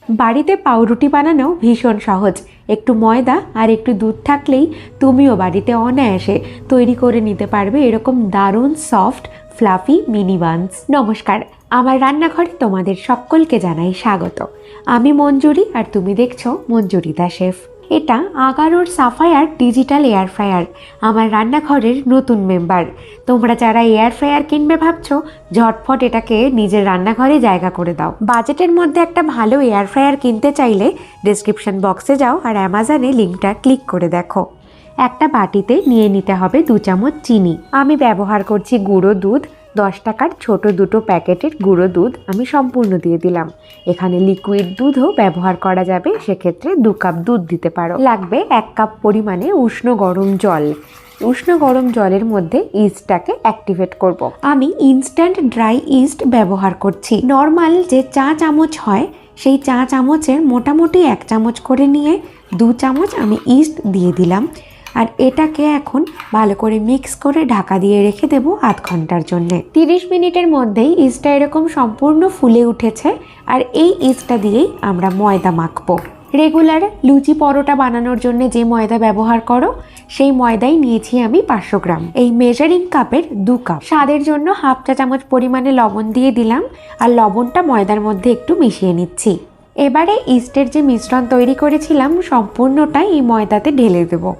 বাড়িতে পাউরুটি বানানো ভীষণ সহজ। একটু ময়দা আর একটু দুধ থাকলেই তুমিও বাড়িতে অনায়াসে তৈরি করে নিতে পারবে এরকম দারুণ সফট ফ্লাফি মিনি বানস। নমস্কার, আমার রান্নাঘরে তোমাদের সকলকে জানাই স্বাগত। আমি মঞ্জুরি আর তুমি দেখছো মঞ্জুরি দা শেফ। এটা 11 সাফায়ার ডিজিটাল এয়ার ফ্রায়ার, আমার রান্নাঘরের নতুন মেম্বার। তোমরা যারা এয়ার ফ্রায়ার কিনবে ভাবছো, ঝটফট এটাকে নিজের রান্নাঘরে জায়গা করে দাও। বাজেটের মধ্যে একটা ভালো এয়ার ফ্রায়ার কিনতে চাইলে ডেসক্রিপশন বক্সে যাও আর অ্যামাজনে লিঙ্কটা ক্লিক করে দেখো। একটা বাটিতে নিয়ে নিতে হবে 2 চামচ চিনি। আমি ব্যবহার করছি গুঁড়ো দুধ, 10 টাকার ছোট দুটো প্যাকেটের গুঁড়ো দুধ আমি সম্পূর্ণ দিয়ে দিলাম। এখানে লিকুইড দুধও ব্যবহার করা যাবে, সেক্ষেত্রে 2 কাপ দুধ দিতে পারো। লাগবে 1 কাপ পরিমাণে উষ্ণ গরম জল। উষ্ণ গরম জলের মধ্যে ইস্টটাকে অ্যাক্টিভেট করব। আমি ইনস্ট্যান্ট ড্রাই ইস্ট ব্যবহার করছি। নর্মাল যে চা চামচ হয় সেই চা চামচের মোটামুটি 1 চামচ করে নিয়ে 2 চামচ আমি ইস্ট দিয়ে দিলাম। আর এটাকে এখন ভালো করে মিক্স করে ঢাকা দিয়ে রেখে দেবো আধ ঘন্টার জন্য। 30 মিনিটের মধ্যেই ইস্টটা এরকম সম্পূর্ণ ফুলে উঠেছে। আর এই ইস্টটা দিয়েই আমরা ময়দা মাখবো। রেগুলার লুচি পরোটা বানানোর জন্য যে ময়দা ব্যবহার করো সেই ময়দাই নিয়েছি আমি 500 গ্রাম। এই মেজারিং কাপের 2 কাপ। স্বাদের জন্য 1/2 চা চামচ পরিমাণে লবণ দিয়ে দিলাম আর লবণটা ময়দার মধ্যে একটু মিশিয়ে নিচ্ছি। এবারে ইস্টের যে মিশ্রণ তৈরি করেছিলাম সম্পূর্ণটাই এই ময়দাতে ঢেলে দেবো।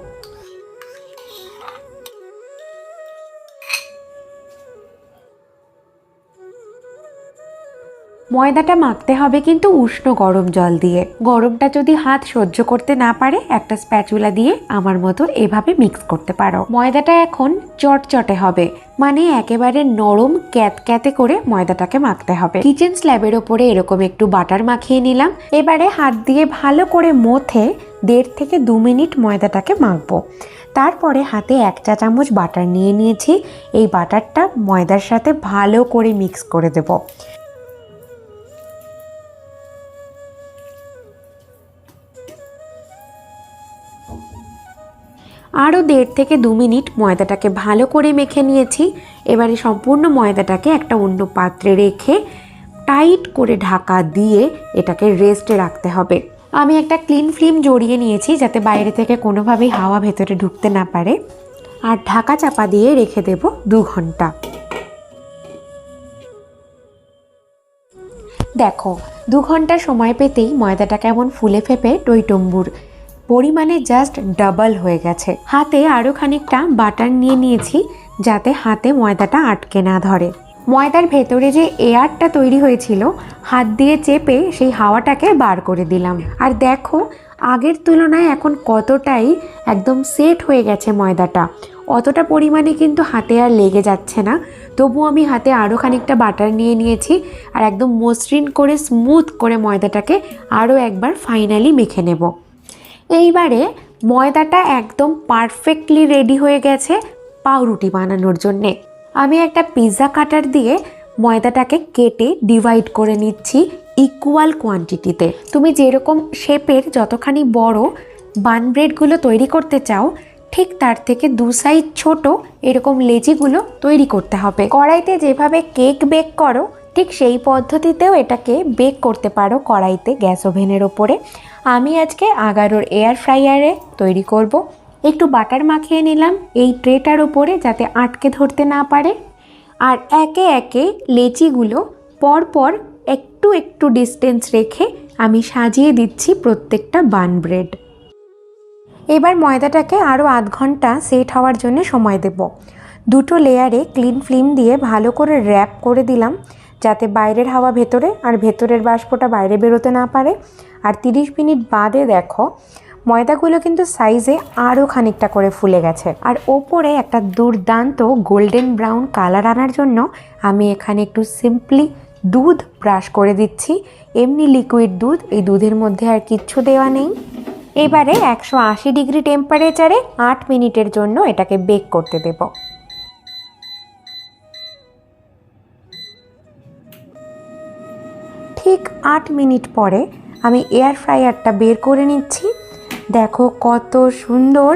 ময়দাটা মাখতে হবে কিন্তু উষ্ণ গরম জল দিয়ে। গরমটা যদি হাত সহ্য করতে না পারে একটা স্প্যাচুলা দিয়ে আমার মতো এভাবে মিক্স করতে পারো। ময়দাটা এখন চটচটে হবে, মানে একেবারে নরম ক্যাতক্যাতে করে ময়দাটাকে মাখতে হবে। কিচেন স্ল্যাবের ওপরে এরকম একটু বাটার মাখিয়ে নিলাম। এবারে হাত দিয়ে ভালো করে মথে 1.5 থেকে 2 মিনিট ময়দাটাকে মাখবো। তারপরে হাতে 1 চা চামচ বাটার নিয়ে নিয়েছি। এই বাটারটা ময়দার সাথে ভালো করে মিক্স করে দেবো। আরও 1.5 থেকে 2 মিনিট ময়দাটাকে ভালো করে মেখে নিয়েছি। এবারে সম্পূর্ণ ময়দাটাকে একটা অন্য পাত্রে রেখে টাইট করে ঢাকা দিয়ে এটাকে রেস্টে রাখতে হবে। আমি একটা ক্লিন ফিল্ম জড়িয়ে নিয়েছি যাতে বাইরে থেকে কোনোভাবেই হাওয়া ভেতরে ঢুকতে না পারে। আর ঢাকা চাপা দিয়ে রেখে দেব 2 ঘন্টা। দেখো 2 ঘন্টা সময় পেতেই ময়দাটা কেমন ফুলে ফেপে টইটম্বুর পরিমাণে জাস্ট ডাবল হয়ে গেছে। হাতে আরও খানিকটা বাটার নিয়ে নিয়েছি যাতে হাতে ময়দাটা আটকে না ধরে। ময়দার ভেতরে যে এয়ারটা তৈরি হয়েছিল হাত দিয়ে চেপে সেই হাওয়াটাকে বার করে দিলাম। আর দেখো আগের তুলনায় এখন কতটাই একদম সেট হয়ে গেছে ময়দাটা। অতটা পরিমাণে কিন্তু হাতে আর লেগে যাচ্ছে না। তবু আমি হাতে আরও খানিকটা বাটার নিয়ে নিয়েছি আর একদম মসৃণ করে স্মুথ করে ময়দাটাকে আরও একবার ফাইনালি মেখে নেব। এইবারে ময়দাটা একদম পারফেক্টলি রেডি হয়ে গেছে পাউরুটি বানানোর জন্যে। আমি একটা পিৎজা কাটার দিয়ে ময়দাটাকে কেটে ডিভাইড করে নিচ্ছি ইকুয়াল কোয়ান্টিটিতে। তুমি যেরকম শেপের যতখানি বড় বান ব্রেডগুলো তৈরি করতে চাও ঠিক তার থেকে 2 সাইজ ছোট এরকম লেচিগুলো তৈরি করতে হবে। কড়াইতে যেভাবে কেক বেক করো ঠিক সেই পদ্ধতিতেও এটাকে বেক করতে পারো কড়াইতে, গ্যাস ওভেনের ওপরে। আমি আজকে 11 এয়ার ফ্রায়ারে তৈরি করব। একটু বাটার মাখিয়ে নিলাম এই ট্রেটার ওপরে যাতে আটকে ধরতে না পারে। আর একে একে লেচিগুলো পরপর একটু একটু ডিস্টেন্স রেখে আমি সাজিয়ে দিচ্ছি প্রত্যেকটা বান ব্রেড। এবার ময়দাটাকে আরও আধ ঘন্টা সেট হওয়ার জন্য সময় দেব। 2টো লেয়ারে ক্লিন ফিল্ম দিয়ে ভালো করে র্যাপ করে দিলাম যাতে বাইরের হাওয়া ভেতরে আর ভেতরের বাষ্পটা বাইরে বেরোতে না পারে। আর 30 মিনিট বাদে দেখো ময়দাগুলো কিন্তু সাইজে আরও খানিকটা করে ফুলে গেছে। আর ওপরে একটা দুর্দান্ত গোল্ডেন ব্রাউন কালার আনার জন্য আমি এখানে একটু সিম্পলি দুধ ব্রাশ করে দিচ্ছি। এমনি লিকুইড দুধ, এই দুধের মধ্যে আর কিচ্ছু দেওয়া নেই। এবারে 180 ডিগ্রি টেম্পারেচারে 8 মিনিটের জন্য এটাকে বেক করতে দেব। ঠিক 8 মিনিট পরে আমি এয়ার ফ্রায়ারটা বের করে নিচ্ছি। দেখো কত সুন্দর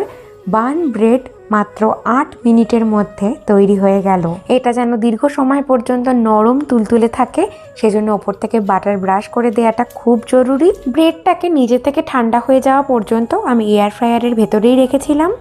বান ব্রেড মাত্র 8 মিনিটের মধ্যে তৈরি হয়ে গেল। এটা যেন দীর্ঘ সময় পর্যন্ত নরম তুলতুলে থাকে, সেজন্য ওপর থেকে বাটার ব্রাশ করে দেওয়াটা খুব জরুরি। ব্রেডটাকে নিজে থেকে ঠান্ডা হয়ে যাওয়া পর্যন্ত আমি এয়ার ফ্রায়ারের ভেতরেই রেখেছিলাম।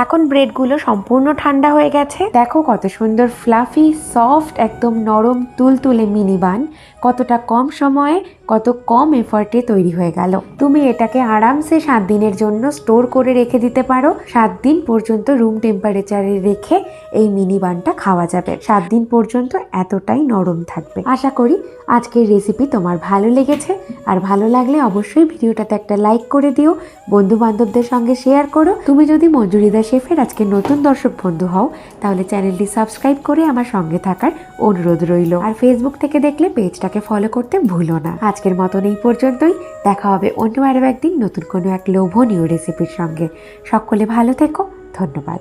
এখন ব্রেডগুলো সম্পূর্ণ ঠান্ডা হয়ে গেছে। দেখো কত সুন্দর ফ্লাফি সফট একদম নরম তুলতুলে মিনি বান কতটা কম সময়ে কত কম এফর্টে তৈরি হয়ে গেল। তুমি এটাকে আরামসে 7 দিনের জন্য স্টোর করে রেখে দিতে পারো। 7 দিন পর্যন্ত রুম টেম্পারেচারে রেখে এই মিনি বানটা খাওয়া যাবে। 7 দিন পর্যন্ত এতটাই নরম থাকবে। আশা করি আজকের রেসিপি তোমার ভালো লেগেছে, আর ভালো লাগলে অবশ্যই ভিডিওটাতে একটা লাইক করে দিও, বন্ধু বান্ধবদের সঙ্গে শেয়ার করো। তুমি যদি মঞ্জুরি শেফের আজকে নতুন দর্শক বন্ধু হও তাহলে চ্যানেলটি সাবস্ক্রাইব করে আমার সঙ্গে থাকার অনুরোধ রইল। আর ফেসবুক থেকে দেখলে পেজটাকে ফলো করতে ভুলো না। আজকের মতন এই পর্যন্তই। দেখা হবে অন্য আরও একদিন নতুন কোনো এক লোভনীয় রেসিপির সঙ্গে। সকলে ভালো থেকো। ধন্যবাদ।